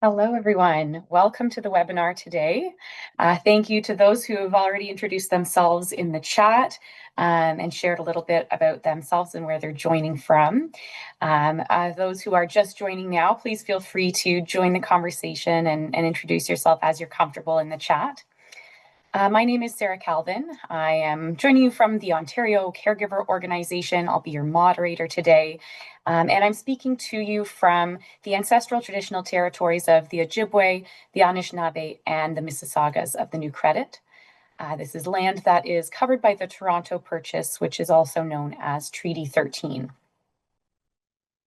Hello, everyone. Welcome to the webinar today. Thank you to those who have already introduced themselves in the chat and shared a little bit about themselves and where they're joining from. Those who are just joining now, please feel free to join the conversation and introduce yourself as you're comfortable in the chat. My name is Sarah Calvin. I am joining you from the Ontario Caregiver organization. I'll be your moderator today. And I'm speaking to you from the ancestral traditional territories of the Ojibwe, the Anishinaabe, and the Mississaugas of the New Credit. This is land that is covered by the Toronto Purchase, which is also known as Treaty 13.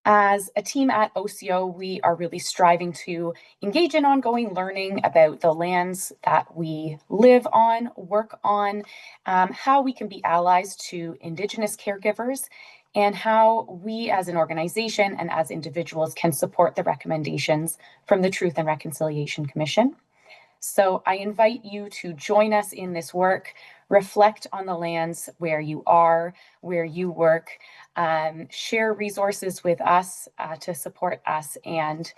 As a team at OCO, we are really striving to engage in ongoing learning about the lands that we live on, work on, how we can be allies to Indigenous caregivers, and how we as an organization and as individuals can support the recommendations from the Truth and Reconciliation Commission. So I invite you to join us in this work, reflect on the lands where you are, where you work, share resources with us to support us and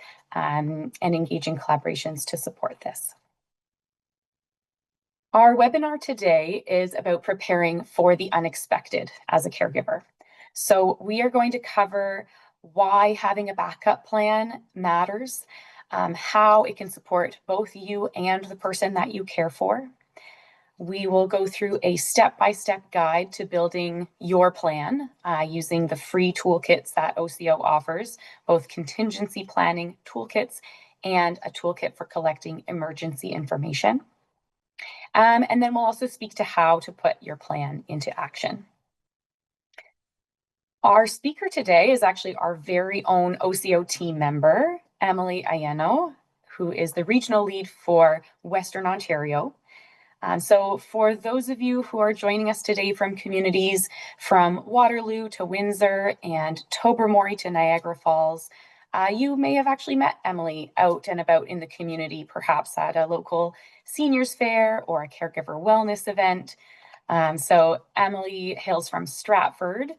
engage in collaborations to support this. Our webinar today is about preparing for the unexpected as a caregiver. So we are going to cover why having a backup plan matters, how it can support both you and the person that you care for. We will go through a step-by-step guide to building your plan using the free toolkits that OCO offers, both contingency planning toolkits and a toolkit for collecting emergency information. And then we'll also speak to how to put your plan into action. Our speaker today is actually our very own OCO team member, Emily Ayeno, who is the regional lead for Western Ontario. So for those of you who are joining us today from communities from Waterloo to Windsor and Tobermory to Niagara Falls, you may have actually met Emily out and about in the community, perhaps at a local seniors fair or a caregiver wellness event. So Emily hails from Stratford,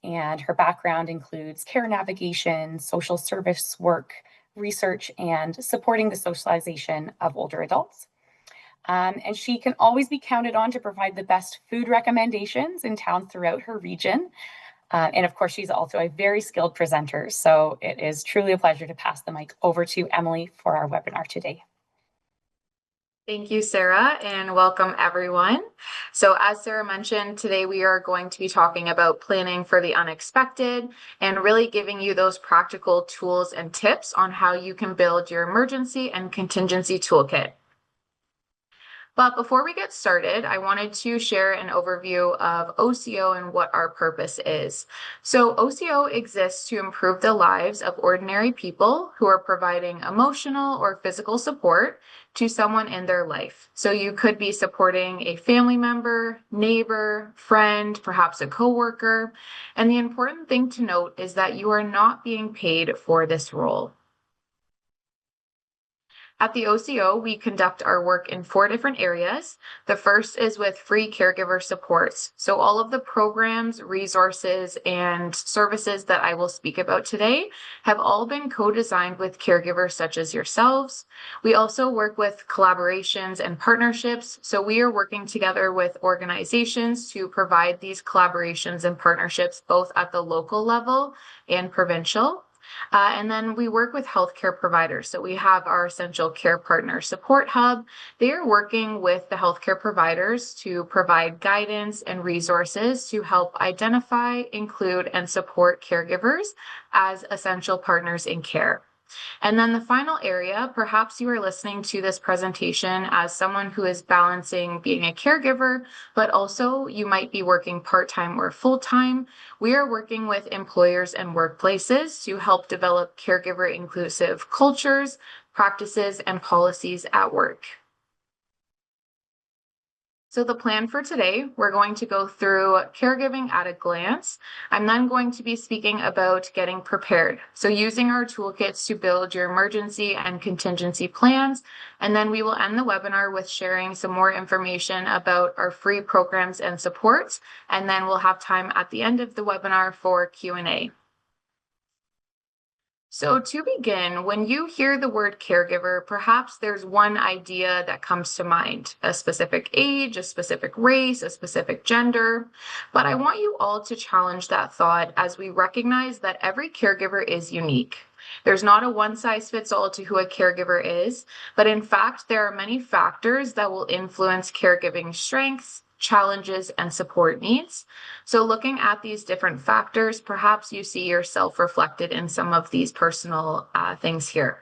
and her background includes care navigation, social service work, research, and supporting the socialization of older adults. And she can always be counted on to provide the best food recommendations in town throughout her region. And of course, she's also a very skilled presenter. So it is truly a pleasure to pass the mic over to Emily for our webinar today. Thank you, Sarah, and welcome everyone. So as Sarah mentioned, today we are going to be talking about planning for the unexpected and really giving you those practical tools and tips on how you can build your emergency and contingency toolkit. But before we get started, I wanted to share an overview of OCO and what our purpose is. So OCO exists to improve the lives of ordinary people who are providing emotional or physical support to someone in their life. So you could be supporting a family member, neighbor, friend, perhaps a coworker. And the important thing to note is that you are not being paid for this role. At the OCO, we conduct our work in 4 different areas. The first is with free caregiver supports. So all of the programs, resources, and services that I will speak about today have all been co-designed with caregivers such as yourselves. We also work with collaborations and partnerships. So we are working together with organizations to provide these collaborations and partnerships both at the local level and provincial. And then we work with healthcare providers. So we have our Essential Care Partner Support Hub. They are working with the healthcare providers to provide guidance and resources to help identify, include, and support caregivers as essential partners in care. And then the final area, perhaps you are listening to this presentation as someone who is balancing being a caregiver, but also you might be working part-time or full-time. We are working with employers and workplaces to help develop caregiver inclusive cultures, practices, and policies at work. So the plan for today, we're going to go through caregiving at a glance. I'm then going to be speaking about getting prepared. So using our toolkits to build your emergency and contingency plans. And then we will end the webinar with sharing some more information about our free programs and supports. And then we'll have time at the end of the webinar for Q&A. So, to begin, when you hear the word caregiver, perhaps there's one idea that comes to mind: a specific age, a specific race, a specific gender. But I want you all to challenge that thought as we recognize that every caregiver is unique. There's not a one size fits all to who a caregiver is, but in fact, there are many factors that will influence caregiving strengths, challenges, and support needs. So, looking at these different factors, perhaps you see yourself reflected in some of these personal things here.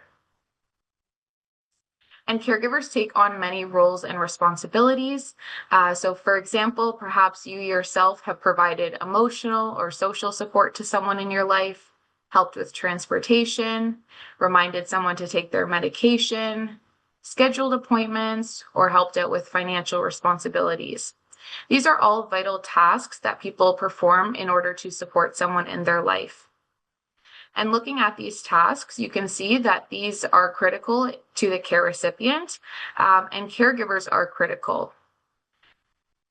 And caregivers take on many roles and responsibilities. So, for example, perhaps you yourself have provided emotional or social support to someone in your life, helped with transportation, reminded someone to take their medication, scheduled appointments, or helped out with financial responsibilities. These are all vital tasks that people perform in order to support someone in their life. And looking at these tasks, you can see that these are critical to the care recipient, and caregivers are critical.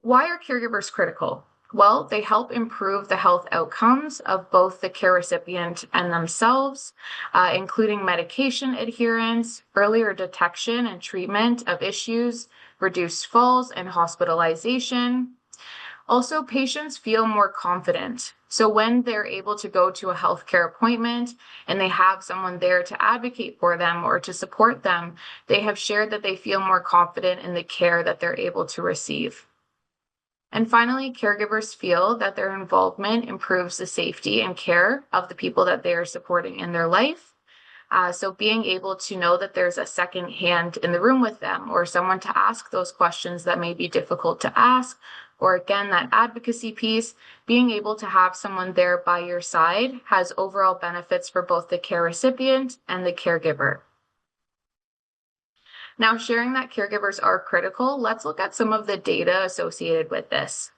Why are caregivers critical? Well, they help improve the health outcomes of both the care recipient and themselves, including medication adherence, earlier detection and treatment of issues, reduced falls and hospitalization. Also, patients feel more confident. So when they're able to go to a healthcare appointment and they have someone there to advocate for them or to support them, they have shared that they feel more confident in the care that they're able to receive. And finally, caregivers feel that their involvement improves the safety and care of the people that they are supporting in their life. So being able to know that there's a second hand in the room with them, or someone to ask those questions that may be difficult to ask, or again, that advocacy piece, being able to have someone there by your side has overall benefits for both the care recipient and the caregiver. Now, sharing that caregivers are critical, let's look at some of the data associated with this.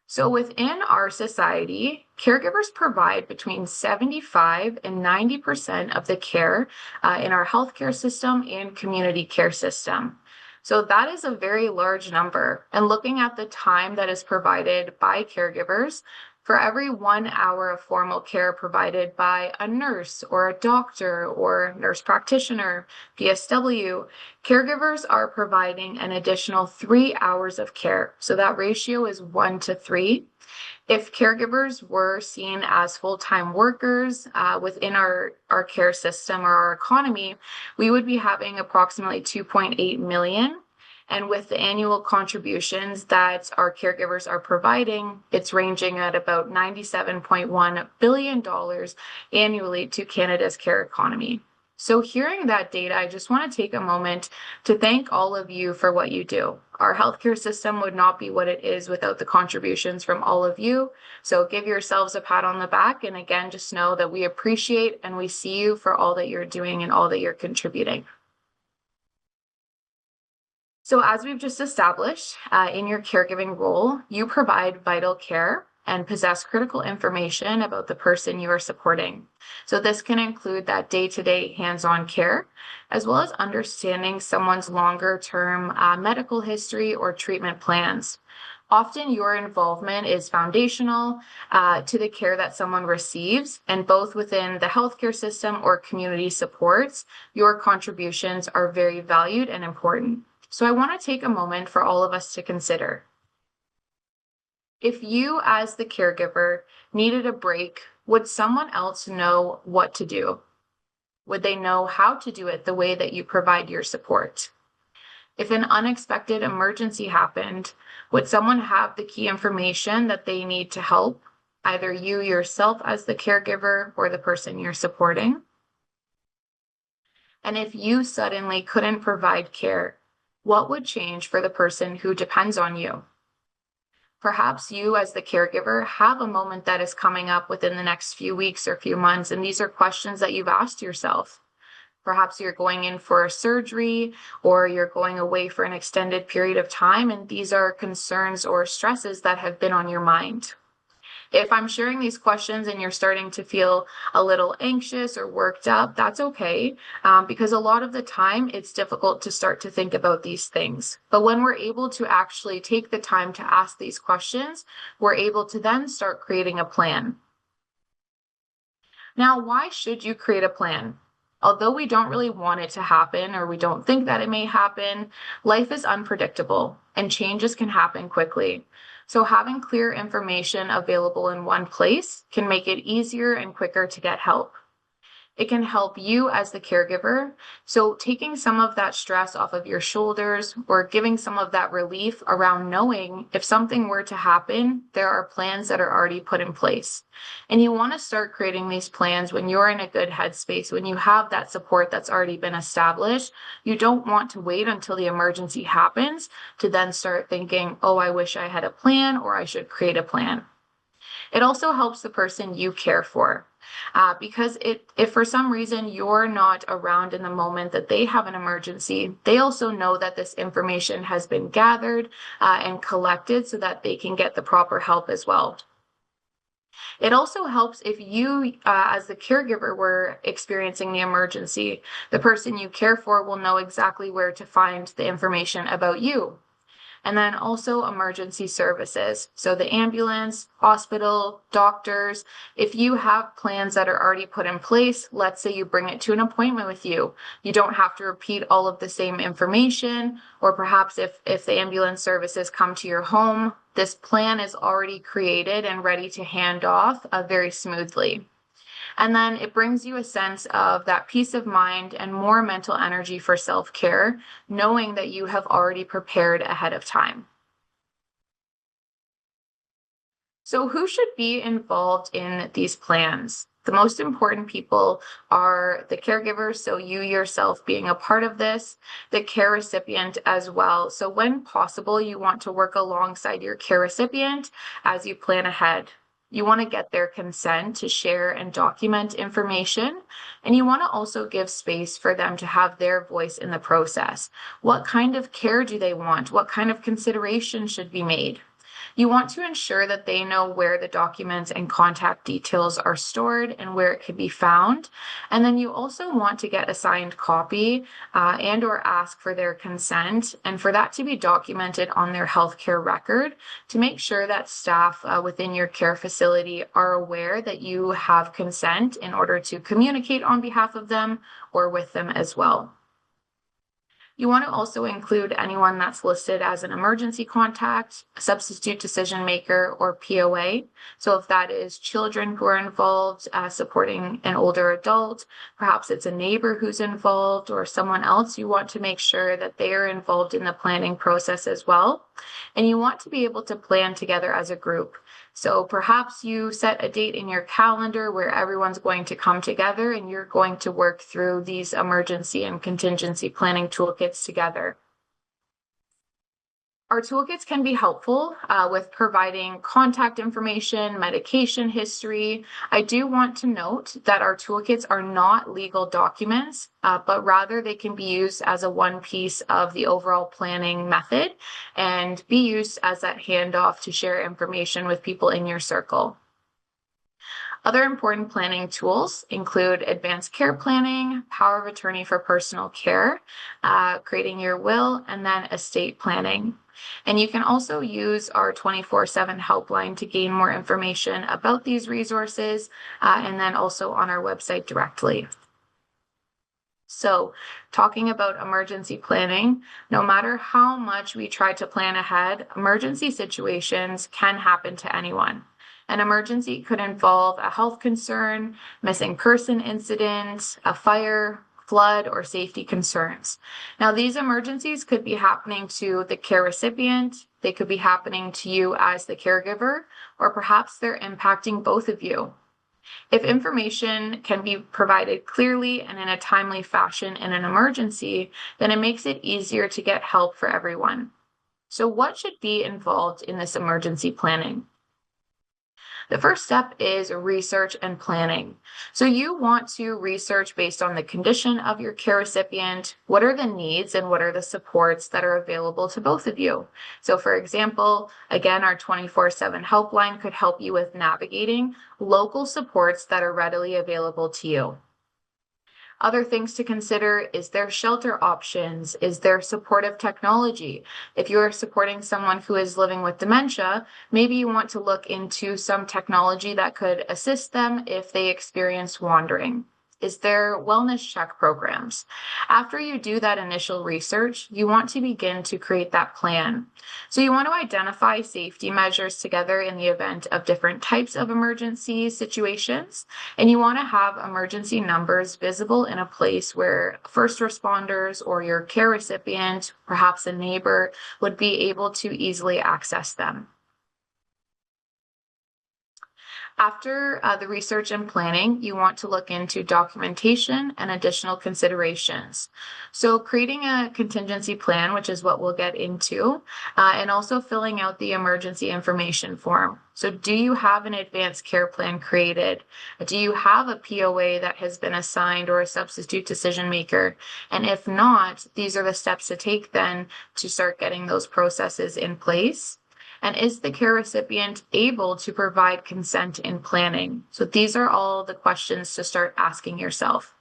So within our society, caregivers provide between 75 and 90% of the care in our healthcare system and community care system. So that is a very large number. And looking at the time that is provided by caregivers, for every 1 hour of formal care provided by a nurse or a doctor or nurse practitioner, PSW, caregivers are providing an additional 3 hours of care. So that ratio is 1 to 3. If caregivers were seen as full-time workers within our care system or our economy, we would be having approximately 2.8 million. And with the annual contributions that our caregivers are providing, it's ranging at about $97.1 billion annually to Canada's care economy. So hearing that data, I just want to take a moment to thank all of you for what you do. Our healthcare system would not be what it is without the contributions from all of you. So give yourselves a pat on the back. And again, just know that we appreciate and we see you for all that you're doing and all that you're contributing. So as we've just established, in your caregiving role, you provide vital care and possess critical information about the person you are supporting. So this can include that day-to-day hands-on care, as well as understanding someone's longer-term medical history or treatment plans. Often your involvement is foundational to the care that someone receives, and both within the healthcare system or community supports, your contributions are very valued and important. So I want to take a moment for all of us to consider. If you, as the caregiver, needed a break, would someone else know what to do? Would they know how to do it the way that you provide your support? If an unexpected emergency happened, would someone have the key information that they need to help, either you yourself as the caregiver or the person you're supporting? And if you suddenly couldn't provide care, what would change for the person who depends on you? Perhaps you, as the caregiver, have a moment that is coming up within the next few weeks or few months, and these are questions that you've asked yourself. Perhaps you're going in for a surgery or you're going away for an extended period of time, and these are concerns or stresses that have been on your mind. If I'm sharing these questions and you're starting to feel a little anxious or worked up, that's okay, because a lot of the time it's difficult to start to think about these things. But when we're able to actually take the time to ask these questions, we're able to then start creating a plan. Now, why should you create a plan? Although we don't really want it to happen or we don't think that it may happen, life is unpredictable and changes can happen quickly. So, having clear information available in one place can make it easier and quicker to get help. It can help you as the caregiver. So, taking some of that stress off of your shoulders or giving some of that relief around knowing if something were to happen, there are plans that are already put in place. And you want to start creating these plans when you're in a good headspace, when you have that support that's already been established. You don't want to wait until the emergency happens to then start thinking, oh, I wish I had a plan or I should create a plan. It also helps the person you care for. Because if for some reason you're not around in the moment that they have an emergency, they also know that this information has been gathered and collected so that they can get the proper help as well. It also helps if you, as the caregiver, were experiencing the emergency. The person you care for will know exactly where to find the information about you. And then also emergency services. So the ambulance, hospital, doctors, if you have plans that are already put in place, let's say you bring it to an appointment with you, you don't have to repeat all of the same information, or perhaps if the ambulance services come to your home, this plan is already created and ready to hand off very smoothly. And then it brings you a sense of that peace of mind and more mental energy for self-care, knowing that you have already prepared ahead of time. So, who should be involved in these plans? The most important people are the caregivers, so you yourself being a part of this, the care recipient as well. So, when possible, you want to work alongside your care recipient as you plan ahead. You want to get their consent to share and document information, and you want to also give space for them to have their voice in the process. What kind of care do they want? What kind of consideration should be made? You want to ensure that they know where the documents and contact details are stored and where it can be found. And then you also want to get a signed copy and or ask for their consent and for that to be documented on their healthcare record to make sure that staff within your care facility are aware that you have consent in order to communicate on behalf of them or with them as well. You want to also include anyone that's listed as an emergency contact, a substitute decision maker, or POA. So if that is children who are involved, supporting an older adult, perhaps it's a neighbor who's involved or someone else, you want to make sure that they are involved in the planning process as well. And you want to be able to plan together as a group. So perhaps you set a date in your calendar where everyone's going to come together and you're going to work through these emergency and contingency planning toolkits together. Our toolkits can be helpful with providing contact information, medication history. I do want to note that our toolkits are not legal documents, but rather they can be used as a one piece of the overall planning method and be used as that handoff to share information with people in your circle. Other important planning tools include advanced care planning, power of attorney for personal care, creating your will, and then estate planning. And you can also use our 24/7 helpline to gain more information about these resources, and then also on our website directly. So, talking about emergency planning, no matter how much we try to plan ahead, emergency situations can happen to anyone. An emergency could involve a health concern, missing person incident, a fire, flood, or safety concerns. Now, these emergencies could be happening to the care recipient, they could be happening to you as the caregiver, or perhaps they're impacting both of you. If information can be provided clearly and in a timely fashion in an emergency, then it makes it easier to get help for everyone. So, what should be involved in this emergency planning? The first step is research and planning. So you want to research based on the condition of your care recipient, what are the needs and what are the supports that are available to both of you. So for example, again, our 24/7 helpline could help you with navigating local supports that are readily available to you. Other things to consider: is there shelter options? Is there supportive technology? If you're supporting someone who is living with dementia, maybe you want to look into some technology that could assist them if they experience wandering. Is there wellness check programs? After you do that initial research, you want to begin to create that plan. So you want to identify safety measures together in the event of different types of emergency situations, and you want to have emergency numbers visible in a place where first responders or your care recipient, perhaps a neighbor, would be able to easily access them. After the research and planning, you want to look into documentation and additional considerations. So creating a contingency plan, which is what we'll get into, and also filling out the emergency information form. So do you have an advanced care plan created? Do you have a POA that has been assigned or a substitute decision maker? And if not, these are the steps to take then to start getting those processes in place. And is the care recipient able to provide consent in planning? So these are all the questions to start asking yourself.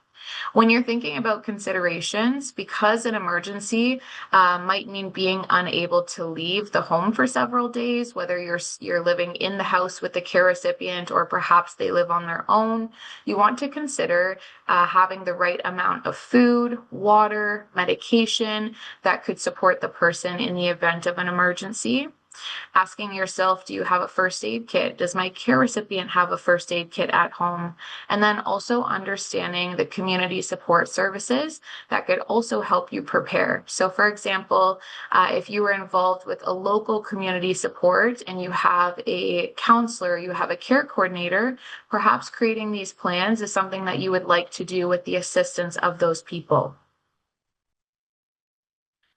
When you're thinking about considerations, because an emergency might mean being unable to leave the home for several days, whether you're living in the house with the care recipient or perhaps they live on their own, you want to consider having the right amount of food, water, medication that could support the person in the event of an emergency. Asking yourself, do you have a first aid kit? Does my care recipient have a first aid kit at home? And then also understanding the community support services that could also help you prepare. So for example, if you were involved with a local community support and you have a counselor, you have a care coordinator, perhaps creating these plans is something that you would like to do with the assistance of those people.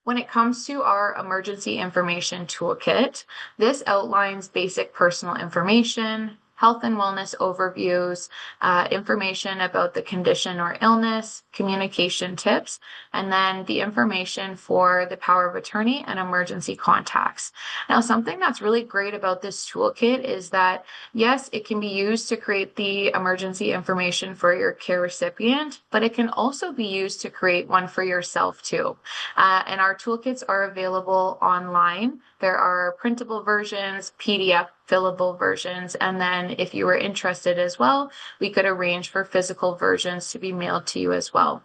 When it comes to our emergency information toolkit, this outlines basic personal information, health and wellness overviews, information about the condition or illness, communication tips, and then the information for the power of attorney and emergency contacts. Now, something that's really great about this toolkit is that, yes, it can be used to create the emergency information for your care recipient, but it can also be used to create one for yourself too. And our toolkits are available online. There are printable versions, PDF fillable versions, and then if you were interested as well, we could arrange for physical versions to be mailed to you as well.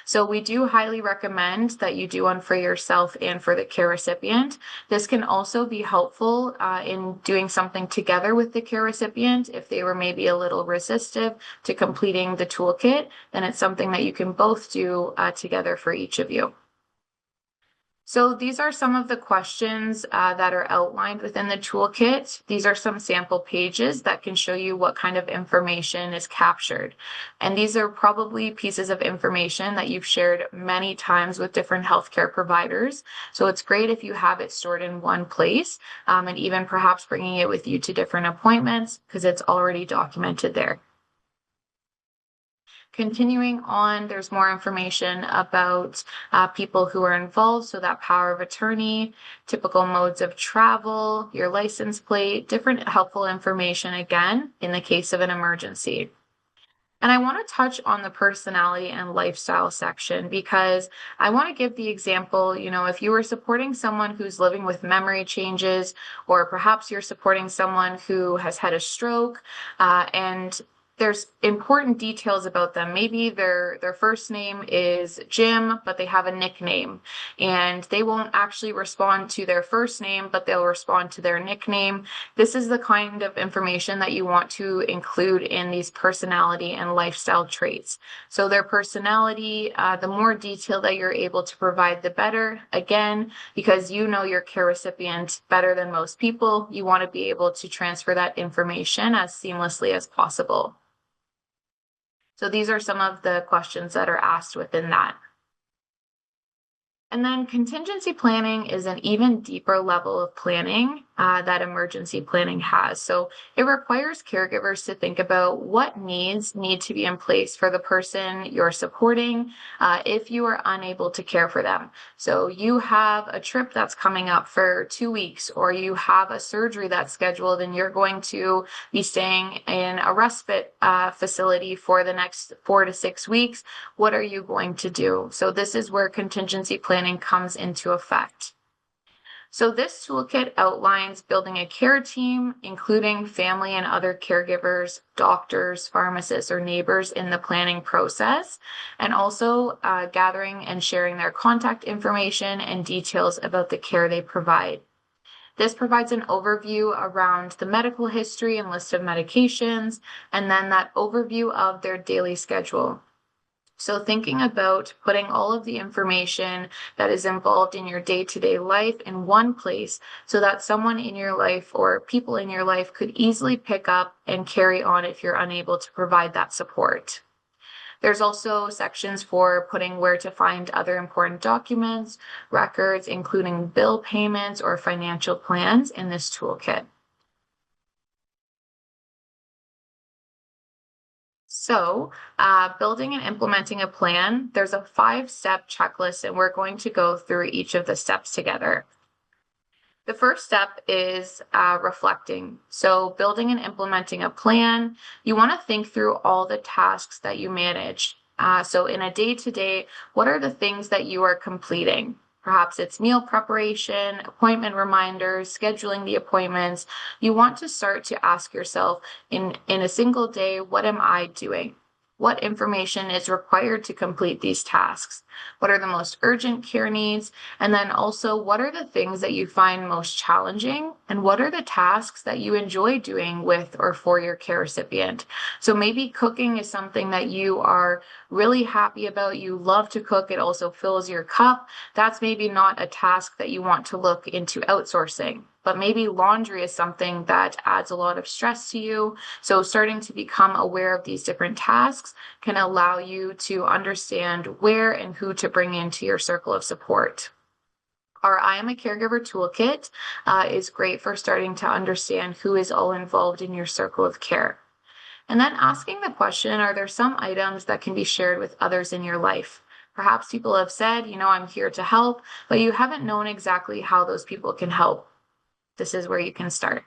So we do highly recommend that you do one for yourself and for the care recipient. This can also be helpful in doing something together with the care recipient. If they were maybe a little resistive to completing the toolkit, then it's something that you can both do together for each of you. So these are some of the questions that are outlined within the toolkit. These are some sample pages that can show you what kind of information is captured. And these are probably pieces of information that you've shared many times with different healthcare providers. So it's great if you have it stored in one place and even perhaps bringing it with you to different appointments because it's already documented there. Continuing on, there's more information about people who are involved, so that power of attorney, typical modes of travel, your license plate, different helpful information again in the case of an emergency. And I want to touch on the personality and lifestyle section because I want to give the example, if you were supporting someone who's living with memory changes, or perhaps you're supporting someone who has had a stroke and there's important details about them. Maybe their first name is Jim, but they have a nickname, and they won't actually respond to their first name, but they'll respond to their nickname. This is the kind of information that you want to include in these personality and lifestyle traits. So their personality, the more detail that you're able to provide, the better. Again, because you know your care recipient better than most people, you want to be able to transfer that information as seamlessly as possible. So these are some of the questions that are asked within that. And then contingency planning is an even deeper level of planning. that emergency planning has. So it requires caregivers to think about what needs need to be in place for the person you're supporting if you are unable to care for them. So you have a trip that's coming up for 2 weeks, or you have a surgery that's scheduled and you're going to be staying in a respite facility for the next 4 to 6 weeks. What are you going to do? So this is where contingency planning comes into effect. So this toolkit outlines building a care team, including family and other caregivers, doctors, pharmacists, or neighbors in the planning process, and also gathering and sharing their contact information and details about the care they provide. This provides an overview around the medical history and list of medications, and then that overview of their daily schedule. So thinking about putting all of the information that is involved in your day-to-day life in one place so that someone in your life or people in your life could easily pick up and carry on if you're unable to provide that support. There's also sections for putting where to find other important documents, records, including bill payments or financial plans in this toolkit. So, building and implementing a plan, there's a 5-step checklist, and we're going to go through each of the steps together. The first step is reflecting. So, building and implementing a plan, you want to think through all the tasks that you manage. So, in a day-to-day, what are the things that you are completing? Perhaps it's meal preparation, appointment reminders, scheduling the appointments. You want to start to ask yourself in a single day, what am I doing? What information is required to complete these tasks? What are the most urgent care needs? And then also, what are the things that you find most challenging? And what are the tasks that you enjoy doing with or for your care recipient? So maybe cooking is something that you are really happy about. You love to cook. It also fills your cup. That's maybe not a task that you want to look into outsourcing. But maybe laundry is something that adds a lot of stress to you. So starting to become aware of these different tasks can allow you to understand where and who to bring into your circle of support. Our I Am a Caregiver toolkit is great for starting to understand who is all involved in your circle of care. And then asking the question, are there some items that can be shared with others in your life? Perhaps people have said, I'm here to help, but you haven't known exactly how those people can help. This is where you can start.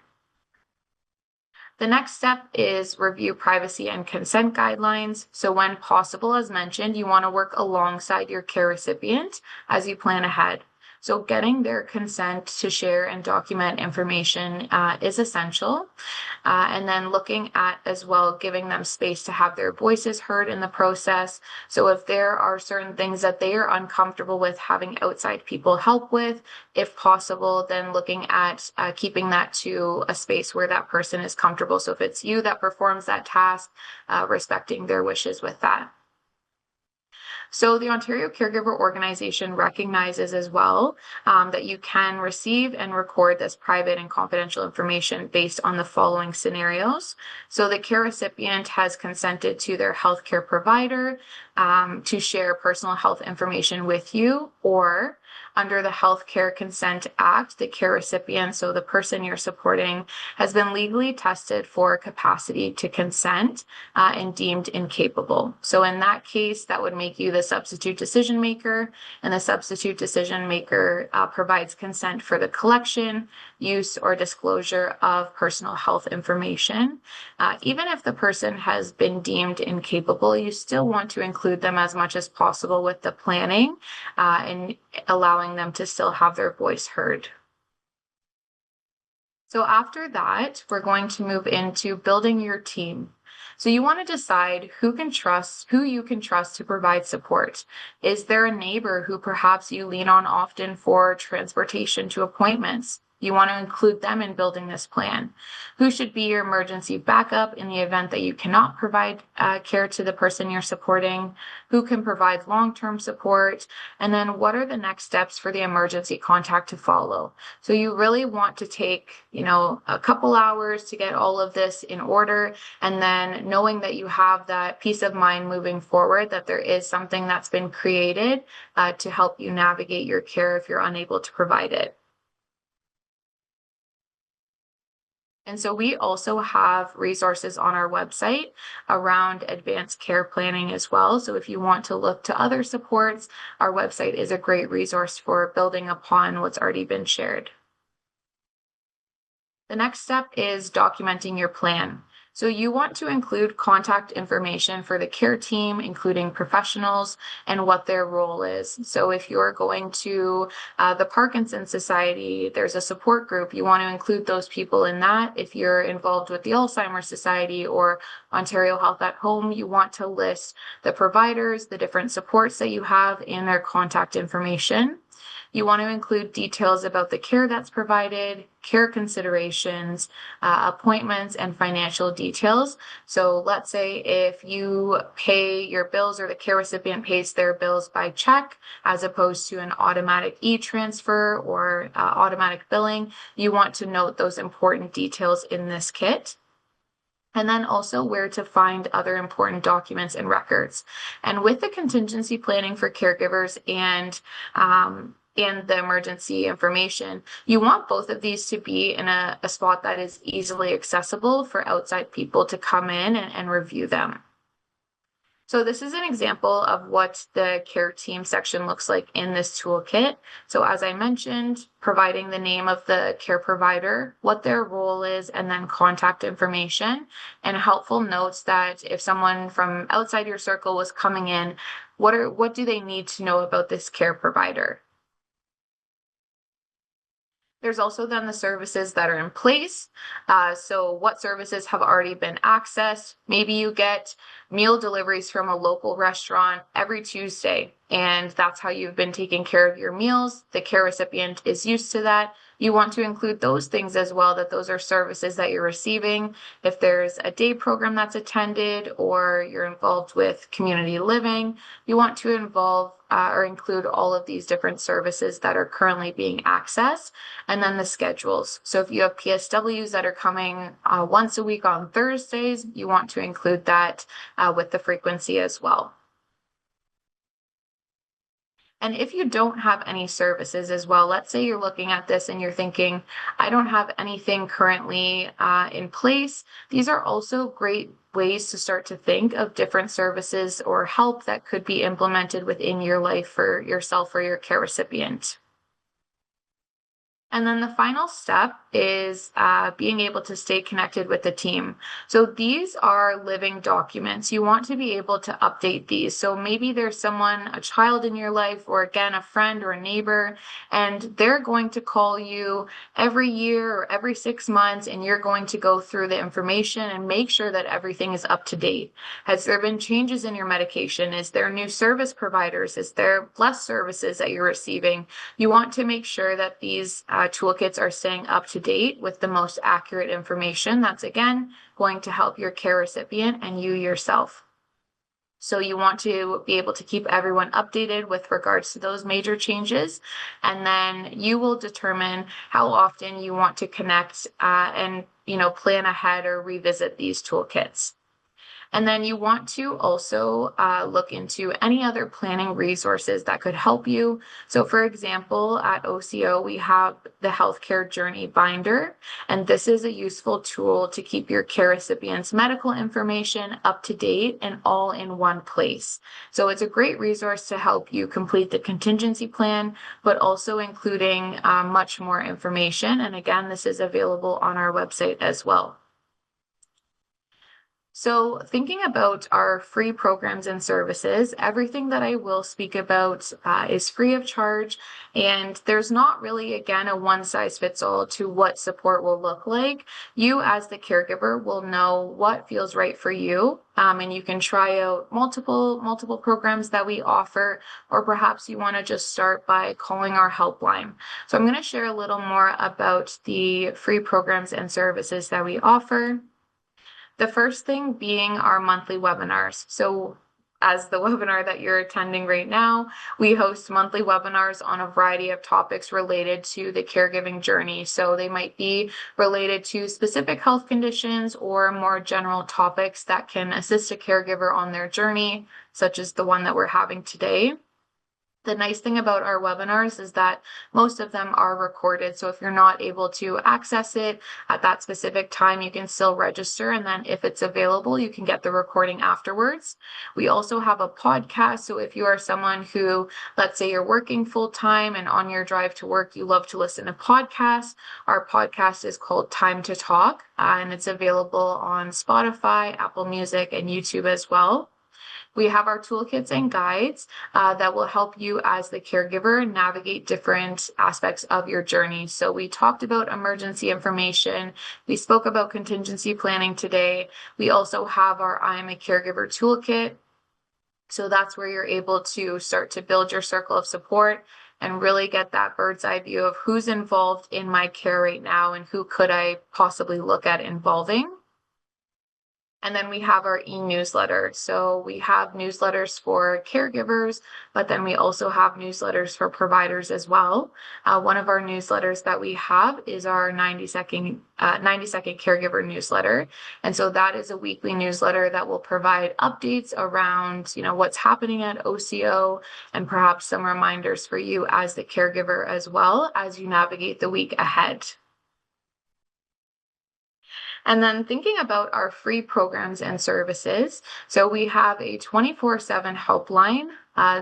The next step is review privacy and consent guidelines. So when possible, as mentioned, you want to work alongside your care recipient as you plan ahead. So getting their consent to share and document information is essential. And then looking at as well, giving them space to have their voices heard in the process. So if there are certain things that they are uncomfortable with having outside people help with, if possible, then looking at keeping that to a space where that person is comfortable. So if it's you that performs that task, respecting their wishes with that. So the Ontario Caregiver Organization recognizes as well that you can receive and record this private and confidential information based on the following scenarios. So the care recipient has consented to their healthcare provider to share personal health information with you, or under the Healthcare Consent Act, the care recipient, so the person you're supporting, has been legally tested for capacity to consent and deemed incapable. So in that case, that would make you the substitute decision maker, and the substitute decision maker provides consent for the collection, use, or disclosure of personal health information. Even if the person has been deemed incapable, you still want to include them as much as possible with the planning and allowing them to still have their voice heard. So after that, we're going to move into building your team. So you want to decide who you can trust to provide support. Is there a neighbor who perhaps you lean on often for transportation to appointments? You want to include them in building this plan. Who should be your emergency backup in the event that you cannot provide care to the person you're supporting? Who can provide long-term support? And then what are the next steps for the emergency contact to follow? So you really want to take, a couple hours to get all of this in order, and then knowing that you have that peace of mind moving forward, that there is something that's been created to help you navigate your care if you're unable to provide it. And so we also have resources on our website around advanced care planning as well. So if you want to look to other supports, our website is a great resource for building upon what's already been shared. The next step is documenting your plan. So you want to include contact information for the care team, including professionals and what their role is. So if you're going to the Parkinson's Society, there's a support group. You want to include those people in that. If you're involved with the Alzheimer's Society or Ontario Health at Home, you want to list the providers, the different supports that you have, and their contact information. You want to include details about the care that's provided, care considerations, appointments, and financial details. So let's say if you pay your bills or the care recipient pays their bills by check, as opposed to an automatic e-transfer or automatic billing, you want to note those important details in this kit. And then also where to find other important documents and records. And with the contingency planning for caregivers and the emergency information, you want both of these to be in a spot that is easily accessible for outside people to come in and review them. So this is an example of what the care team section looks like in this toolkit. So as I mentioned, providing the name of the care provider, what their role is, and then contact information, and helpful notes that if someone from outside your circle was coming in, what do they need to know about this care provider? There's also then the services that are in place. So what services have already been accessed? Maybe you get meal deliveries from a local restaurant every Tuesday, and that's how you've been taking care of your meals. The care recipient is used to that. You want to include those things as well, that those are services that you're receiving. If there's a day program that's attended or you're involved with community living, you want to involve or include all of these different services that are currently being accessed, and then the schedules. So if you have PSWs that are coming once a week on Thursdays, you want to include that with the frequency as well. And if you don't have any services as well, let's say you're looking at this and you're thinking, I don't have anything currently in place. These are also great ways to start to think of different services or help that could be implemented within your life for yourself or your care recipient. And then the final step is being able to stay connected with the team. So these are living documents. You want to be able to update these. So maybe there's someone, a child in your life, or again, a friend or a neighbor, and they're going to call you every year or every 6 months, and you're going to go through the information and make sure that everything is up to date. Has there been changes in your medication? Is there new service providers? Is there less services that you're receiving? You want to make sure that these toolkits are staying up to date with the most accurate information. That's again going to help your care recipient and you yourself. So you want to be able to keep everyone updated with regards to those major changes, and then you will determine how often you want to connect and plan ahead or revisit these toolkits. And then you want to also look into any other planning resources that could help you. So for example, at OCO, we have the Healthcare Journey Binder, and this is a useful tool to keep your care recipients' medical information up to date and all in one place. So it's a great resource to help you complete the contingency plan, but also including much more information. And again, this is available on our website as well. So thinking about our free programs and services, everything that I will speak about is free of charge, and there's not really, again, a one-size-fits-all to what support will look like. You as the caregiver will know what feels right for you, and you can try out multiple programs that we offer, or perhaps you want to just start by calling our helpline. So I'm going to share a little more about the free programs and services that we offer. The first thing being our monthly webinars. So as the webinar that you're attending right now, we host monthly webinars on a variety of topics related to the caregiving journey. So they might be related to specific health conditions or more general topics that can assist a caregiver on their journey, such as the one that we're having today. The nice thing about our webinars is that most of them are recorded. So if you're not able to access it at that specific time, you can still register. And then if it's available, you can get the recording afterwards. We also have a podcast. So if you are someone who, let's say you're working full time and on your drive to work, you love to listen to podcasts, our podcast is called Time to Talk, and it's available on Spotify, Apple Music, and YouTube as well. We have our toolkits and guides that will help you as the caregiver navigate different aspects of your journey. So we talked about emergency information. We spoke about contingency planning today. We also have our I Am a Caregiver toolkit. So that's where you're able to start to build your circle of support and really get that bird's eye view of who's involved in my care right now and who could I possibly look at involving. And then we have our e-newsletter. So we have newsletters for caregivers, but then we also have newsletters for providers as well. One of our newsletters that we have is our 90-second caregiver newsletter. And so that is a weekly newsletter that will provide updates around, what's happening at OCO and perhaps some reminders for you as the caregiver as well as you navigate the week ahead. And then thinking about our free programs and services. So we have a 24/7 helpline.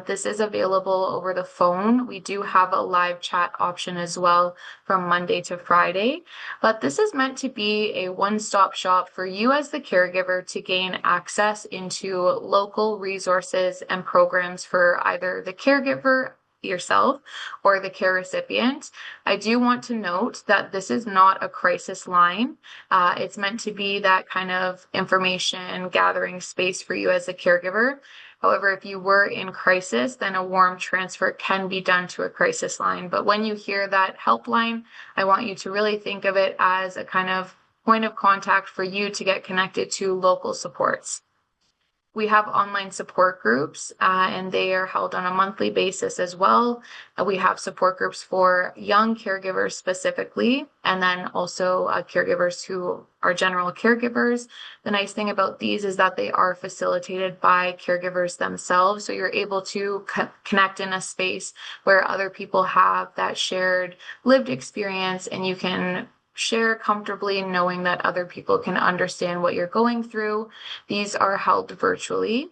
This is available over the phone. We do have a live chat option as well from Monday to Friday, but this is meant to be a one-stop shop for you as the caregiver to gain access into local resources and programs for either the caregiver yourself or the care recipient. I do want to note that this is not a crisis line. It's meant to be that kind of information gathering space for you as a caregiver. However, if you were in crisis, then a warm transfer can be done to a crisis line. But when you hear that helpline, I want you to really think of it as a kind of point of contact for you to get connected to local supports. We have online support groups, and they are held on a monthly basis as well. We have support groups for young caregivers specifically, and then also caregivers who are general caregivers. The nice thing about these is that they are facilitated by caregivers themselves. So you're able to connect in a space where other people have that shared lived experience, and you can share comfortably knowing that other people can understand what you're going through. These are held virtually.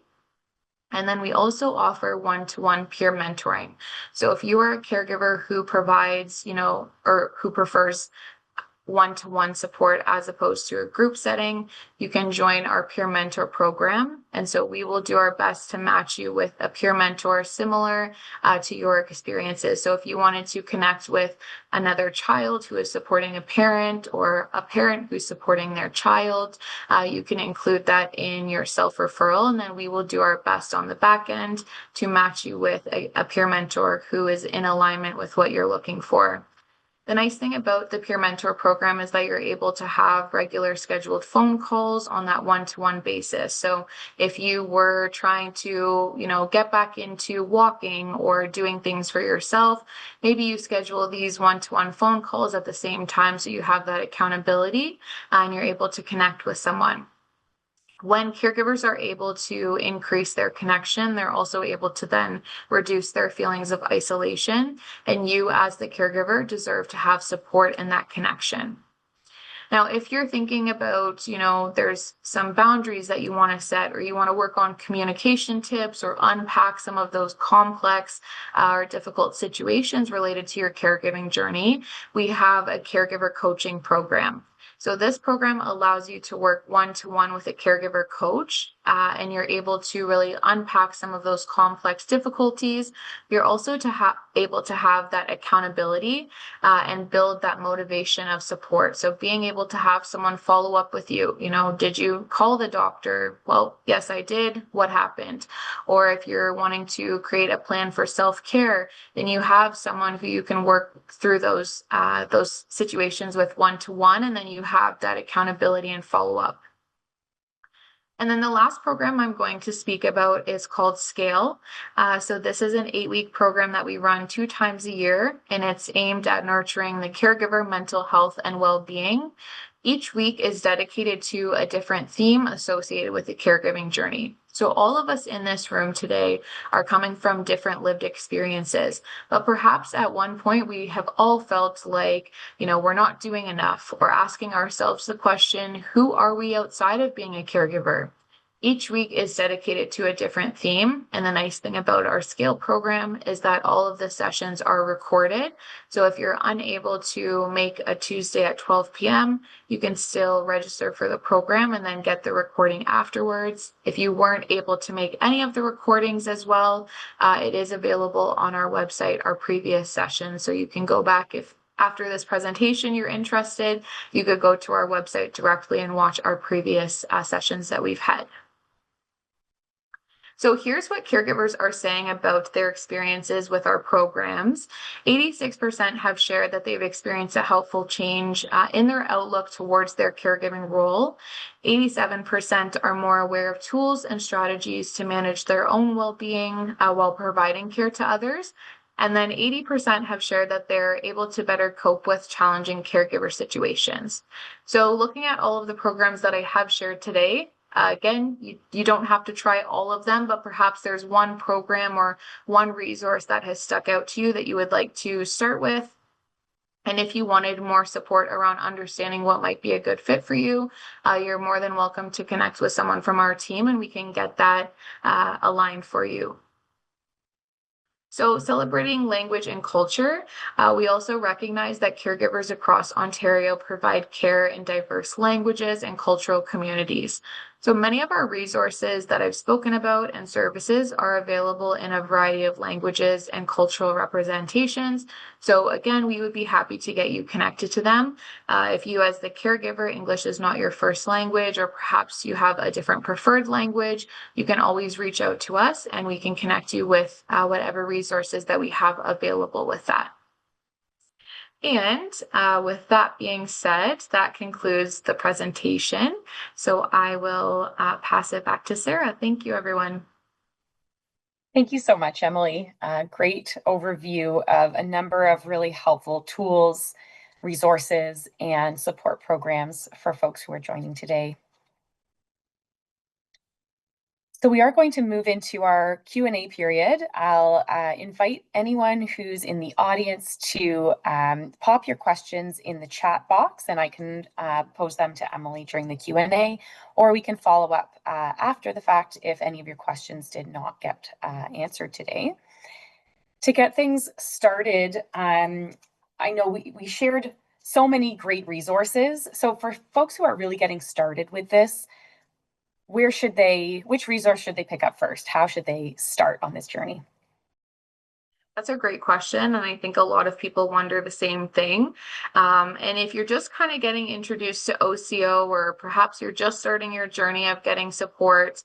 And then we also offer one-to-one peer mentoring. So if you are a caregiver who provides, or who prefers one-to-one support as opposed to a group setting, you can join our peer mentor program. And so we will do our best to match you with a peer mentor similar to your experiences. So if you wanted to connect with another child who is supporting a parent or a parent who's supporting their child, you can include that in your self-referral, and then we will do our best on the back end to match you with a peer mentor who is in alignment with what you're looking for. The nice thing about the peer mentor program is that you're able to have regular scheduled phone calls on that one-to-one basis. So if you were trying to, get back into walking or doing things for yourself, maybe you schedule these one-to-one phone calls at the same time so you have that accountability and you're able to connect with someone. When caregivers are able to increase their connection, they're also able to then reduce their feelings of isolation. And you, as the caregiver, deserve to have support in that connection. Now, if you're thinking about, there's some boundaries that you want to set, or you want to work on communication tips or unpack some of those complex or difficult situations related to your caregiving journey, we have a caregiver coaching program. So this program allows you to work one-to-one with a caregiver coach, and you're able to really unpack some of those complex difficulties. You're also able to have that accountability and build that motivation of support. So being able to have someone follow up with you, did you call the doctor? Well, yes, I did. What happened? Or if you're wanting to create a plan for self-care, then you have someone who you can work through those situations with one-to-one, and then you have that accountability and follow-up. And then the last program I'm going to speak about is called Scale. So this is an 8-week program that we run 2 times a year, and it's aimed at nurturing the caregiver mental health and well-being. Each week is dedicated to a different theme associated with the caregiving journey. So all of us in this room today are coming from different lived experiences, but perhaps at one point we have all felt like, we're not doing enough, or asking ourselves the question, who are we outside of being a caregiver? Each week is dedicated to a different theme. And the nice thing about our scale program is that all of the sessions are recorded. So if you're unable to make a Tuesday at 12 p.m., you can still register for the program and then get the recording afterwards. If you weren't able to make any of the recordings as well, it is available on our website, our previous sessions. So you can go back if after this presentation you're interested, you could go to our website directly and watch our previous sessions that we've had. So here's what caregivers are saying about their experiences with our programs. 86% have shared that they've experienced a helpful change in their outlook towards their caregiving role. 87% are more aware of tools and strategies to manage their own well-being while providing care to others. And then 80% have shared that they're able to better cope with challenging caregiver situations. So looking at all of the programs that I have shared today, again, you don't have to try all of them, but perhaps there's one program or one resource that has stuck out to you that you would like to start with. And if you wanted more support around understanding what might be a good fit for you, you're more than welcome to connect with someone from our team and we can get that aligned for you. So celebrating language and culture, we also recognize that caregivers across Ontario provide care in diverse languages and cultural communities. So many of our resources that I've spoken about and services are available in a variety of languages and cultural representations. So again, we would be happy to get you connected to them. If you as the caregiver, English is not your first language, or perhaps you have a different preferred language, you can always reach out to us and we can connect you with whatever resources that we have available with that. And with that being said, that concludes the presentation. So I will pass it back to Sarah. Thank you, everyone. Thank you so much, Emily. Great overview of a number of really helpful tools, resources, and support programs for folks who are joining today. So we are going to move into our Q&A period. I'll invite anyone who's in the audience to pop your questions in the chat box, and I can pose them to Emily during the Q&A, or we can follow up after the fact if any of your questions did not get answered today. To get things started, I know we shared so many great resources. So for folks who are really getting started with this, which resource should they pick up first? How should they start on this journey? That's a great question. And I think a lot of people wonder the same thing. And if you're just kind of getting introduced to OCO, or perhaps you're just starting your journey of getting support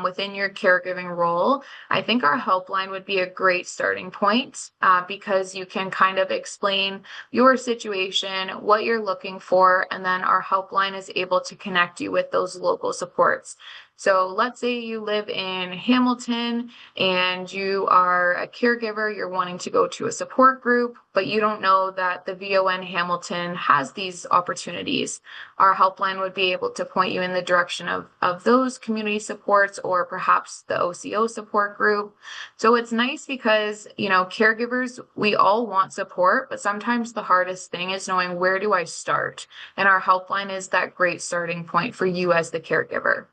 within your caregiving role, I think our helpline would be a great starting point because you can kind of explain your situation, what you're looking for, and then our helpline is able to connect you with those local supports. So let's say you live in Hamilton and you are a caregiver, you're wanting to go to a support group, but you don't know that the VON Hamilton has these opportunities. Our helpline would be able to point you in the direction of those community supports, or perhaps the OCO support group. So it's nice because, caregivers, we all want support, but sometimes the hardest thing is knowing, where do I start? And our helpline is that great starting point for you as the caregiver.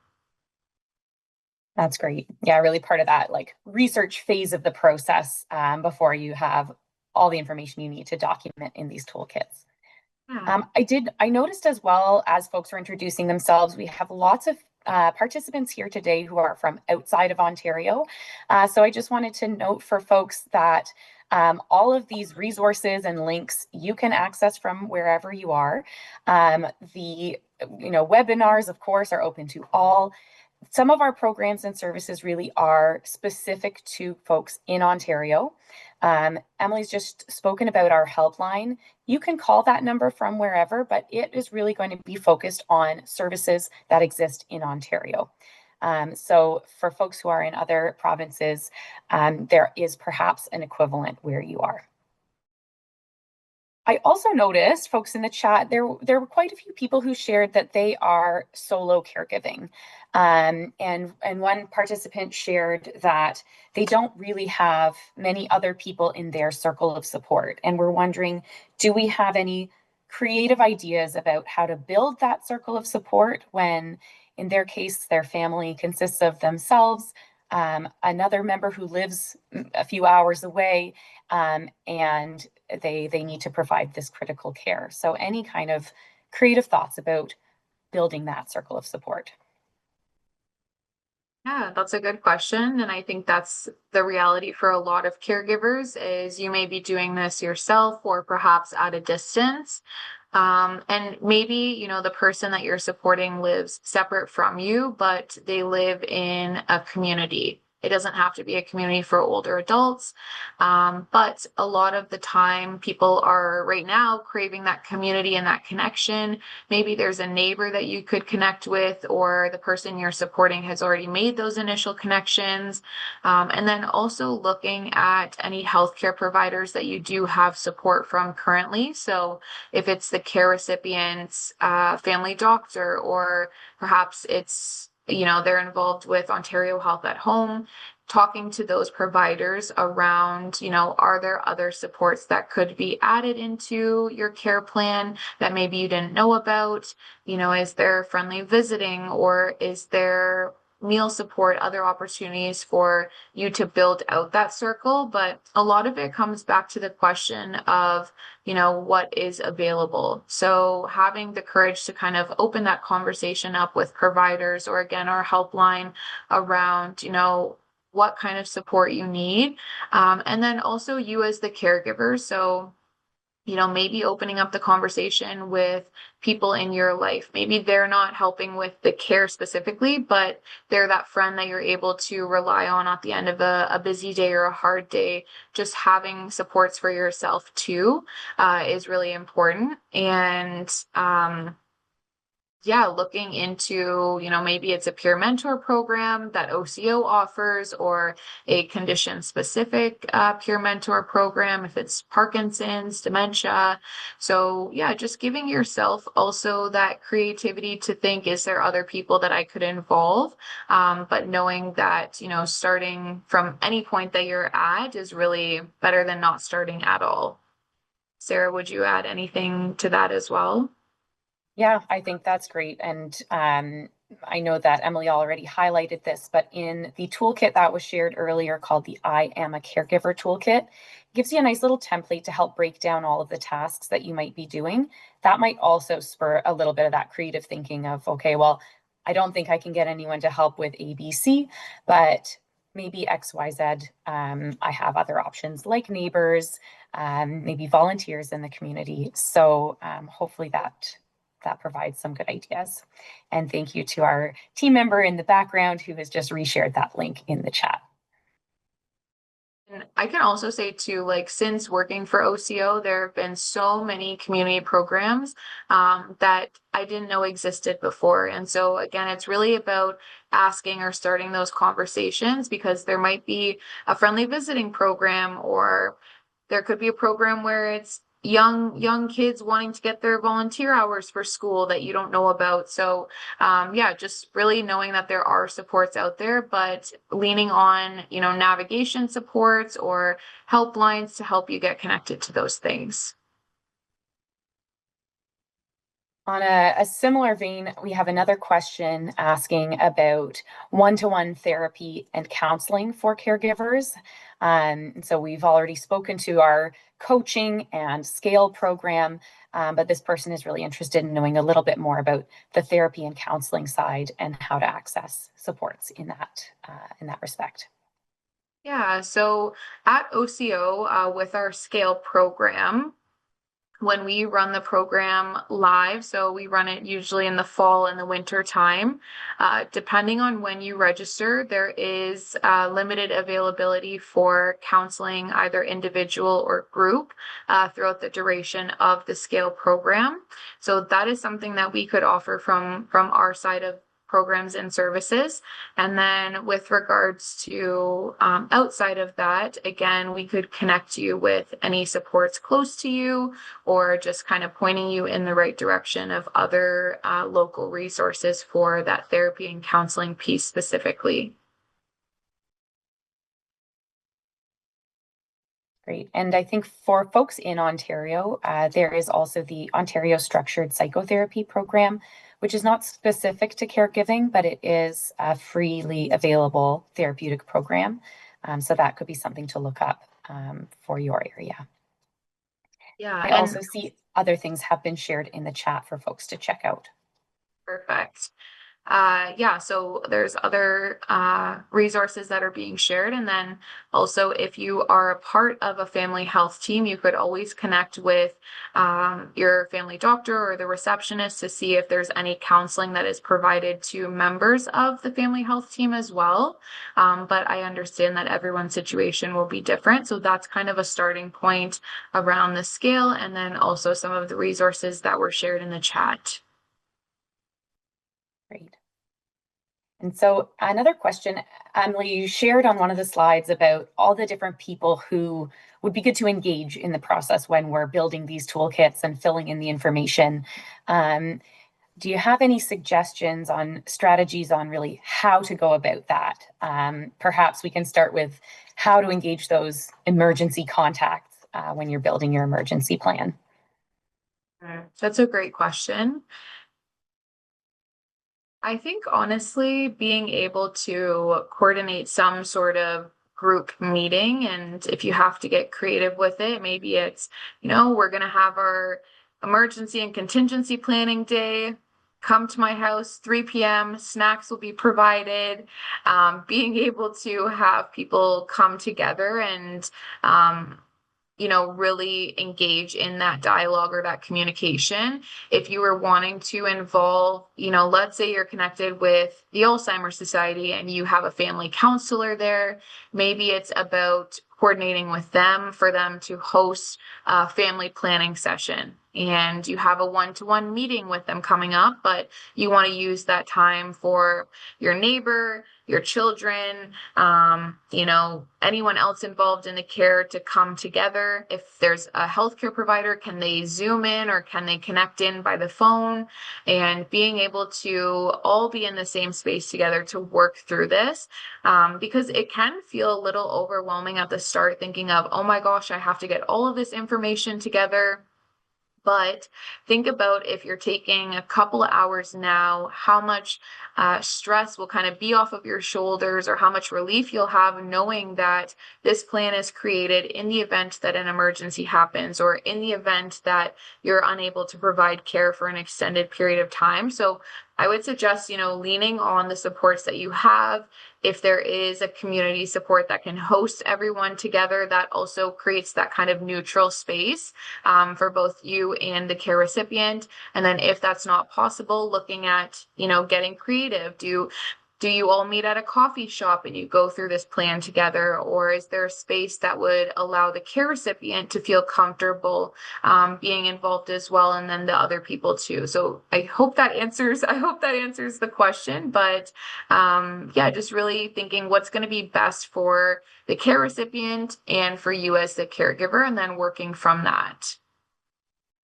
That's great. Yeah, really part of that research phase of the process before you have all the information you need to document in these toolkits. Yeah. I noticed as well, as folks are introducing themselves, we have lots of participants here today who are from outside of Ontario. So I just wanted to note for folks that all of these resources and links you can access from wherever you are. The webinars, of course, are open to all. Some of our programs and services really are specific to folks in Ontario. Emily's just spoken about our helpline. You can call that number from wherever, but it is really going to be focused on services that exist in Ontario. So for folks who are in other provinces, there is perhaps an equivalent where you are. I also noticed, folks in the chat, there were quite a few people who shared that they are solo caregiving. And one participant shared that they don't really have many other people in their circle of support. And we're wondering, do we have any creative ideas about how to build that circle of support when, in their case, their family consists of themselves, another member who lives a few hours away, and they need to provide this critical care. So any kind of creative thoughts about building that circle of support? Yeah, that's a good question. And I think that's the reality for a lot of caregivers is you may be doing this yourself or perhaps at a distance. And maybe, the person that you're supporting lives separate from you, but they live in a community. It doesn't have to be a community for older adults. But a lot of the time, people are right now craving that community and that connection. Maybe there's a neighbor that you could connect with, or the person you're supporting has already made those initial connections. And then also looking at any healthcare providers that you do have support from currently. So if it's the care recipient's family doctor, or perhaps it's, they're involved with Ontario Health at Home, talking to those providers around, are there other supports that could be added into your care plan that maybe you didn't know about? Is there friendly visiting, or is there meal support, other opportunities for you to build out that circle? But a lot of it comes back to the question of, what is available. So having the courage to kind of open that conversation up with providers, or again, our helpline around, what kind of support you need. And then also you as the caregiver. So, maybe opening up the conversation with people in your life. Maybe they're not helping with the care specifically, but they're that friend that you're able to rely on at the end of a busy day or a hard day. Just having supports for yourself too is really important. And yeah, looking into, maybe it's a peer mentor program that OCO offers, or a condition specific peer mentor program if it's Parkinson's, dementia. So yeah, just giving yourself also that creativity to think, is there other people that I could involve? But knowing that, starting from any point that you're at is really better than not starting at all. Sarah, would you add anything to that as well? Yeah, I think that's great. And I know that Emily already highlighted this, but in the toolkit that was shared earlier called the I Am a Caregiver toolkit, it gives you a nice little template to help break down all of the tasks that you might be doing. That might also spur a little bit of that creative thinking of, okay, well, I don't think I can get anyone to help with ABC, but maybe XYZ. I have other options like neighbors, maybe volunteers in the community. So hopefully that provides some good ideas. And thank you to our team member in the background who has just reshared that link in the chat. And I can also say too, like since working for OCO, there have been so many community programs that I didn't know existed before. And so again, it's really about asking or starting those conversations, because there might be a friendly visiting program, or there could be a program where it's young kids wanting to get their volunteer hours for school that you don't know about. So yeah, just really knowing that there are supports out there, but leaning on, navigation supports or helplines to help you get connected to those things. On a similar vein, we have another question asking about one-to-one therapy and counseling for caregivers. So we've already spoken to our coaching and scale program, but this person is really interested in knowing a little bit more about the therapy and counseling side and how to access supports in that respect. Yeah, so at OCO, with our scale program, when we run the program live, so we run it usually in the fall and the winter time, depending on when you register, there is limited availability for counseling, either individual or group, throughout the duration of the scale program. So that is something that we could offer from our side of programs and services. And then with regards to outside of that, again, we could connect you with any supports close to you, or just kind of pointing you in the right direction of other local resources for that therapy and counseling piece specifically. Great. And I think for folks in Ontario, there is also the Ontario Structured Psychotherapy Program, which is not specific to caregiving, but it is a freely available therapeutic program. So that could be something to look up for your area. Yeah, I and also see other things have been shared in the chat for folks to check out. perfect. Yeah, so there's other resources that are being shared. And then also, if you are a part of a family health team, you could always connect with your family doctor or the receptionist to see if there's any counseling that is provided to members of the family health team as well. But I understand that everyone's situation will be different. So that's kind of a starting point around the scale, and then also some of the resources that were shared in the chat. Great. And so another question, Emily, you shared on one of the slides about all the different people who would be good to engage in the process when we're building these toolkits and filling in the information. Do you have any suggestions on strategies on really how to go about that? Perhaps we can start with how to engage those emergency contacts when you're building your emergency plan. That's a great question. I think honestly, being able to coordinate some sort of group meeting, and if you have to get creative with it, maybe it's, we're going to have our emergency and contingency planning day. Come to my house, 3 p.m., snacks will be provided. Being able to have people come together and really engage in that dialogue or that communication. If you were wanting to involve, let's say you're connected with the Alzheimer's Society and you have a family counselor there, maybe it's about coordinating with them for them to host a family planning session. And you have a one-to-one meeting with them coming up, but you want to use that time for your neighbor, your children, anyone else involved in the care to come together. If there's a healthcare provider, can they Zoom in or can they connect in by the phone? And being able to all be in the same space together to work through this, because it can feel a little overwhelming at the start, thinking of, oh my gosh, I have to get all of this information together. But think about, if you're taking a couple of hours now, how much stress will kind of be off of your shoulders, or how much relief you'll have knowing that this plan is created in the event that an emergency happens, or in the event that you're unable to provide care for an extended period of time. So I would suggest, leaning on the supports that you have. If there is a community support that can host everyone together, that also creates that kind of neutral space for both you and the care recipient. And then if that's not possible, looking at, getting creative. Do you all meet at a coffee shop and you go through this plan together? Or is there a space that would allow the care recipient to feel comfortable being involved as well, and then the other people too? So I hope that answers the question. But just really thinking what's going to be best for the care recipient and for you as the caregiver, and then working from that.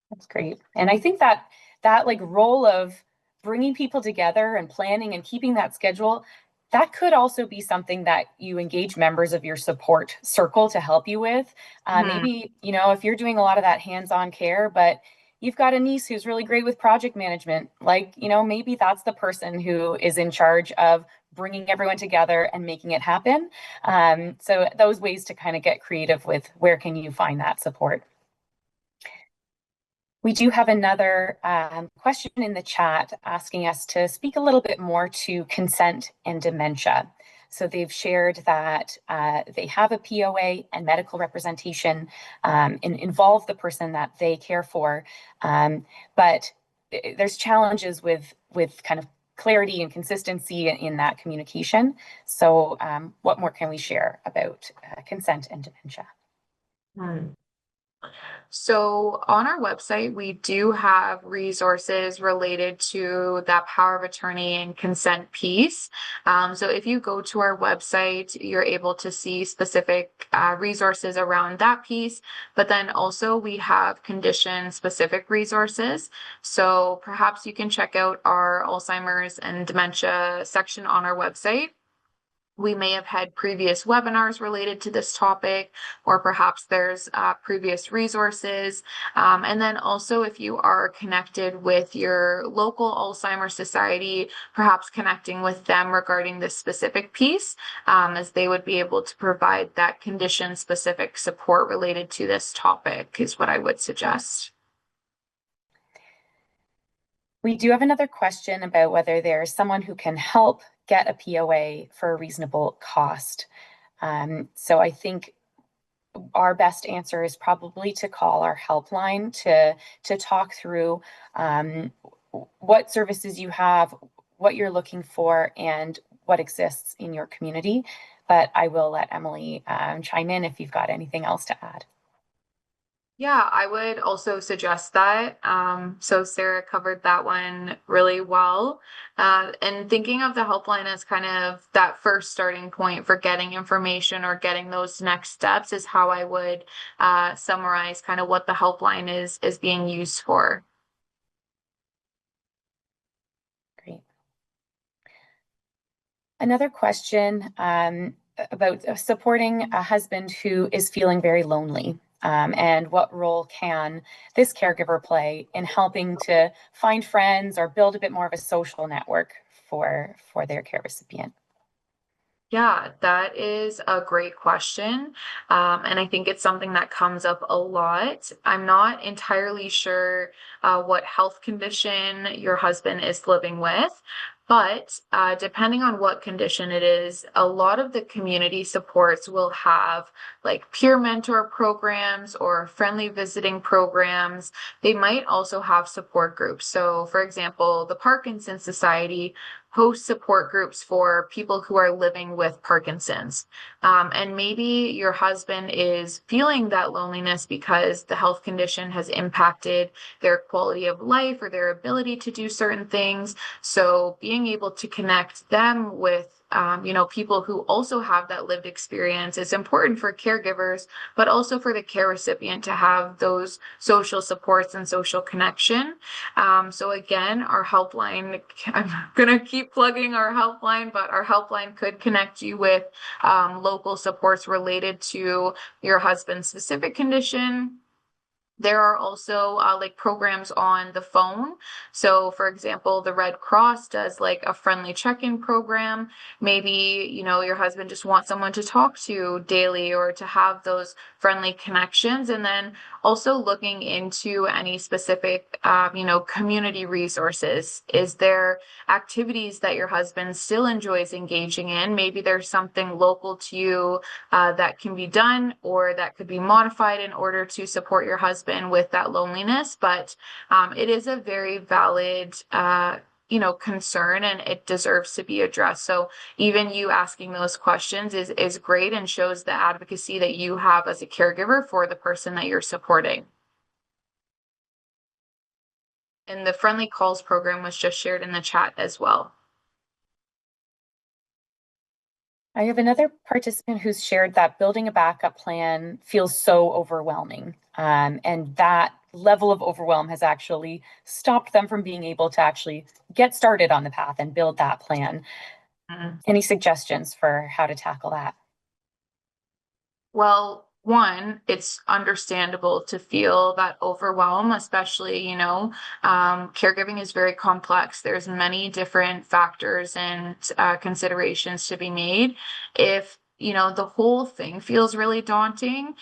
That's great. And I think that like role of bringing people together and planning and keeping that schedule, that could also be something that you engage members of your support circle to help you with. Maybe, if you're doing a lot of that hands-on care, but you've got a niece who's really great with project management, maybe that's the person who is in charge of bringing everyone together and making it happen. So those ways to kind of get creative with where can you find that support. We do have another question in the chat asking us to speak a little bit more to consent and dementia. So they've shared that they have a POA and medical representation and involve the person that they care for, but there's challenges with kind of clarity and consistency in that communication. So what more can we share about consent and dementia? So on our website, we do have resources related to that power of attorney and consent piece. So if you go to our website, you're able to see specific resources around that piece. But then also we have condition specific resources. So perhaps you can check out our Alzheimer's and dementia section on our website. We may have had previous webinars related to this topic, or perhaps there's previous resources. And then also, if you are connected with your local Alzheimer's Society, perhaps connecting with them regarding this specific piece, as they would be able to provide that condition-specific support related to this topic, is what I would suggest. We do have another question about whether there's someone who can help get a POA for a reasonable cost. So I think our best answer is probably to call our helpline to talk through what services you have, what you're looking for, and what exists in your community. But I will let Emily chime in if you've got anything else to add. Yeah, I would also suggest that. So Sarah covered that one really well. And thinking of the helpline as kind of that first starting point for getting information or getting those next steps is how I would summarize kind of what the helpline is being used for. Great. Another question about supporting a husband who is feeling very lonely. And what role can this caregiver play in helping to find friends or build a bit more of a social network for their care recipient? Yeah, that is a great question. And I think it's something that comes up a lot. I'm not entirely sure what health condition your husband is living with, but depending on what condition it is, a lot of the community supports will have like peer mentor programs or friendly visiting programs. They might also have support groups. So, for example, the Parkinson's Society host support groups for people who are living with Parkinson's. And maybe your husband is feeling that loneliness because the health condition has impacted their quality of life or their ability to do certain things. So being able to connect them with people who also have that lived experience is important for caregivers, but also for the care recipient to have those social supports and social connection. So again, our helpline, I'm going to keep plugging our helpline, but our helpline could connect you with local supports related to your husband's specific condition. There are also like programs on the phone. So, for example, the Red Cross does like a friendly check-in program. Maybe, your husband just wants someone to talk to daily or to have those friendly connections. And then also looking into any specific, community resources. Is there activities that your husband still enjoys engaging in? Maybe there's something local to you that can be done or that could be modified in order to support your husband with that loneliness, but it is a very valid concern, and it deserves to be addressed. So even you asking those questions is great and shows the advocacy that you have as a caregiver for the person that you're supporting. And the Friendly Calls program was just shared in the chat as well. I have another participant who's shared that building a backup plan feels so overwhelming. And that level of overwhelm has actually stopped them from being able to actually get started on the path and build that plan. Any suggestions for how to tackle that? Well, one, it's understandable to feel that overwhelm, especially, caregiving is very complex. There's many different factors and considerations to be made. If the whole thing feels really daunting,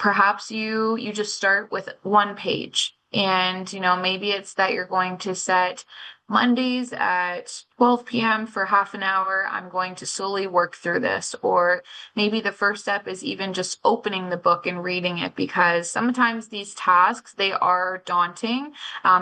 perhaps you just start with one page, and maybe it's that you're going to set Mondays at 12 p.m. for half an hour, I'm going to slowly work through this. Or maybe the first step is even just opening the book and reading it, because sometimes these tasks, they are daunting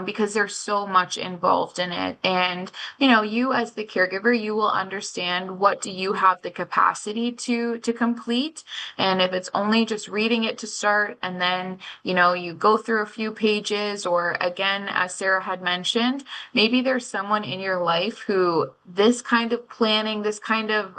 because there's so much involved in it. And, you as the caregiver, you will understand what do you have the capacity to complete. And if it's only just reading it to start, and then, you go through a few pages, or again, as Sarah had mentioned, maybe there's someone in your life who this kind of planning, this kind of,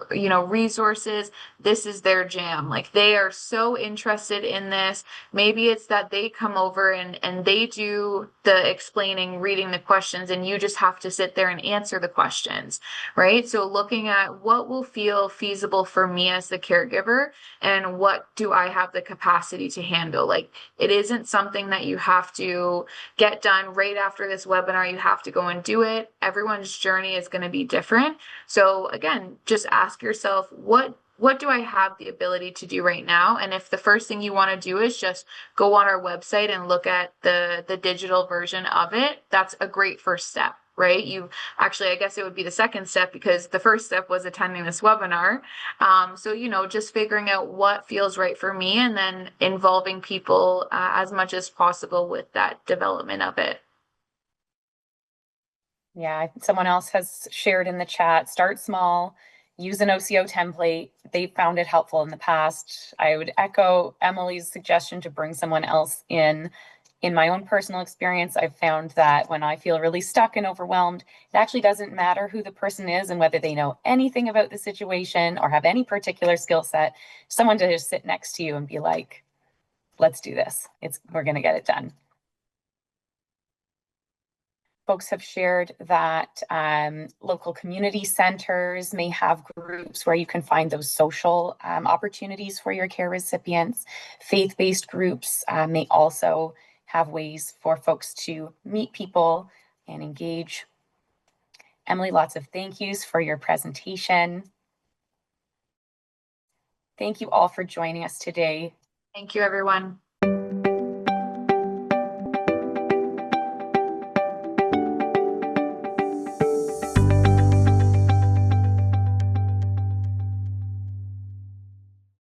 resources, this is their jam. Like they are so interested in this. Maybe it's that they come over and they do the explaining, reading the questions, and you just have to sit there and answer the questions, right? So looking at what will feel feasible for me as the caregiver, and what do I have the capacity to handle? Like it isn't something that you have to get done right after this webinar. You have to go and do it. Everyone's journey is going to be different. So again, just ask yourself, what do I have the ability to do right now? And if the first thing you want to do is just go on our website and look at the digital version of it, that's a great first step, right? You actually, I guess it would be the second step, because the first step was attending this webinar. So, just figuring out what feels right for me, and then involving people as much as possible with that development of it. Yeah, someone else has shared in the chat, start small, use an OCO template. They found it helpful in the past. I would echo Emily's suggestion to bring someone else in. In my own personal experience, I've found that when I feel really stuck and overwhelmed, it actually doesn't matter who the person is and whether they know anything about the situation or have any particular skill set. Someone to just sit next to you and be like, let's do this. We're going to get it done. Folks have shared that local community centers may have groups where you can find those social opportunities for your care recipients. Faith-based groups may also have ways for folks to meet people and engage. Emily, lots of thank yous for your presentation. Thank you all for joining us today. Thank you, everyone.